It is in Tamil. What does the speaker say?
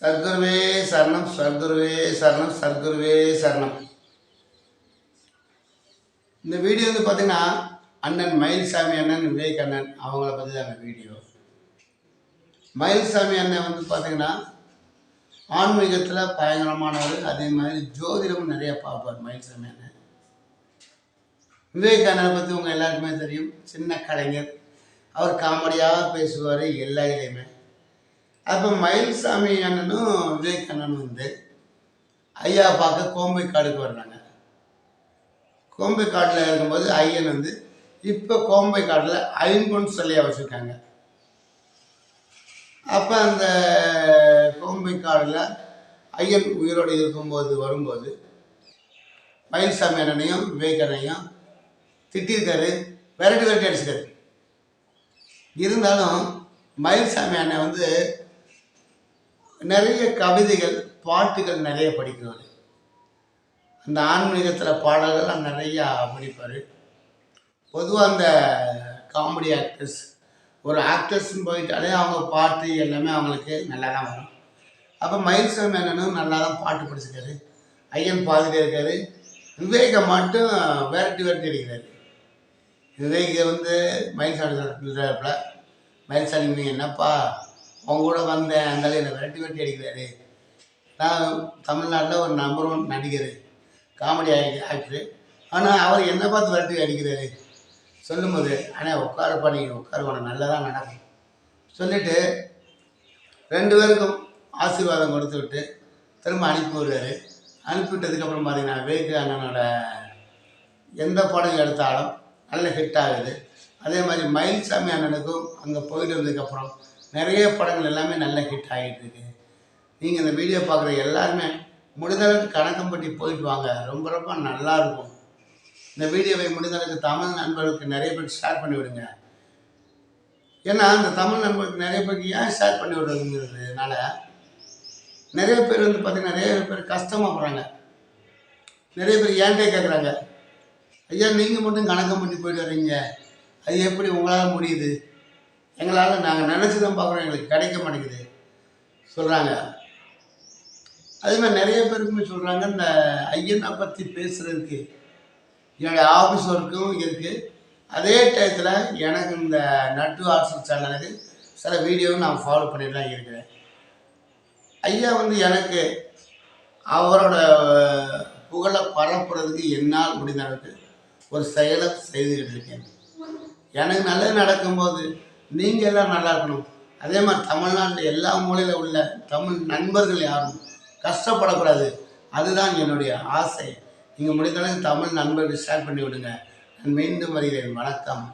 சர்க்குருவே சரணம், சர்க்குருவே சரணம், சர்க்குருவே சரணம். இந்த வீடியோ வந்து பார்த்தீங்கன்னா அண்ணன் மயில்சாமி அண்ணன் விவேக் அண்ணன் அவங்கள பற்றி தான் அந்த வீடியோ. மயில்சாமி அண்ணன் வந்து பார்த்தீங்கன்னா ஆன்மீகத்தில் பயங்கரமானவர். அதே மாதிரி ஜோதிடமும் நிறைய பார்ப்பார் மயில்சாமி அண்ணன். விவேக் அண்ணனை பற்றி உங்கள் எல்லாருக்குமே தெரியும். சின்ன கலைஞர், அவர் காமெடியாக பேசுவார் எல்லா இதையுமே. அப்போ மயில்சாமி அண்ணனும் விவேக் அண்ணனும் வந்து ஐயா பார்க்க கோம்பை காடுக்கு வர்றாங்க. கோம்பை காட்டில் இருக்கும்போது ஐயன் வந்து இப்போ கோம்பை காட்டில் ஐம்பொன் சிலையாக வச்சுருக்காங்க. அப்போ அந்த கோம்பை காடில் ஐயன் உயிரோடு இருக்கும்போது வரும்போது மயில்சாமி அண்ணனையும் விவேக் அண்ணனையும் திட்டிருக்காரு, விரட்டி அடிச்சிருக்காரு. இருந்தாலும் மயில்சாமி அண்ணன் வந்து நிறைய கவிதைகள் பாட்டுகள் நிறைய படிக்கிறவர். அந்த ஆன்மீகத்தில் பாடல்கள்லாம் நிறையா படிப்பார். பொதுவாக அந்த காமெடி ஆக்டர்ஸ், ஒரு ஆக்டர்ஸ்ன்னு போயிட்டாலே அவங்க பாட்டு எல்லாமே அவங்களுக்கு நல்லா தான் வரும். அப்போ மயில்சாமி அண்ணனும் நல்லா தான் பாட்டு படிச்சிருக்காரு. ஐயன் பாதிட்டே இருக்காரு. விவேகை மட்டும் விரட்டி அடிக்கிறாரு. விவேகை வந்து மயில்சாமி மயில்சாமி நீங்கள் என்னப்பா அவங்க கூட வந்தேன், அந்த என்னை விரட்டி அடிக்கிறாரு. நான் தமிழ்நாட்டில் ஒரு நம்பர் 1 நடிகர், காமெடி ஆக்டரு. ஆனால் அவர் என்னை பார்த்து விரட்டி அடிக்கிறாரு சொல்லும்போது, ஆனால் உட்காரப்பா, நீங்கள் உட்கார நல்லதாக நடக்கும் சொல்லிவிட்டு 2 பேருக்கும் ஆசீர்வாதம் கொடுத்து விட்டு திரும்ப அனுப்பி விடுவார். அனுப்பிவிட்டதுக்கப்புறம் பார்த்தீங்கன்னா விவேக் அண்ணனோட எந்த படம் எடுத்தாலும் நல்ல ஹிட் ஆகுது. அதே மாதிரி மயில்சாமி அண்ணனுக்கும் அங்கே போயிட்டு வந்ததுக்கப்புறம் நிறைய படங்கள் எல்லாமே நல்ல ஹிட் ஆகிட்டு இருக்கு. நீங்கள் இந்த வீடியோ பார்க்குற எல்லாருமே முடிந்தளவுக்கு கணக்கம்பட்டி போயிட்டு வாங்க, ரொம்ப ரொம்ப நல்லாயிருக்கும். இந்த வீடியோவை முடிந்தளவுக்கு தமிழ் நண்பர்களுக்கு நிறைய பேருக்கு ஷேர் பண்ணி விடுங்க. ஏன்னா அந்த தமிழ் நண்பர்களுக்கு நிறைய பேருக்கு ஏன் ஷேர் பண்ணி விடுறதுங்கிறதுனால நிறைய பேர் வந்து பார்த்திங்கன்னா நிறைய பேர் கஷ்டமாக போகிறாங்க. நிறைய பேர் ஏன்டே கேட்குறாங்க, ஐயா நீங்கள் மட்டும் கணக்கம்பட்டி போயிட்டு வர்றீங்க, அது எப்படி உங்களால் முடியுது? எங்களால் நாங்கள் நினச்சி தான் பார்க்குறோம், எங்களுக்கு கிடைக்க மாட்டேங்குது சொல்கிறாங்க. அதேமாதிரி நிறைய பேருக்குமே சொல்கிறாங்க, இந்த ஐயனை பற்றி பேசுகிறதுக்கு என்னுடைய ஆஃபீஸ் ஒர்க்கும் இருக்குது. அதே டயத்தில் எனக்கு இந்த நட்டு ஆர்ட்ஸ் சேனலுக்கு சில வீடியோவும் நான் ஃபாலோ பண்ணிட்டு தான் இருக்கிறேன். ஐயா வந்து எனக்கு அவரோட புகழை பரப்புறதுக்கு என்னால் முடிந்த அளவுக்கு ஒரு செயலை செய்துக்கிட்டு இருக்கேன். எனக்கு நல்லது நடக்கும்போது நீங்கள் எல்லாம் நல்லா இருக்கணும். அதே மாதிரி தமிழ்நாட்டில் எல்லா மூலையில் உள்ள தமிழ் நண்பர்கள் யாரும் கஷ்டப்படக்கூடாது, அதுதான் என்னுடைய ஆசை. நீங்கள் முடிந்தளவுக்கு தமிழ் நண்பர்கள் ஷேர் பண்ணி விடுங்க. நான் மீண்டும் வருகிறேன். வணக்கம்.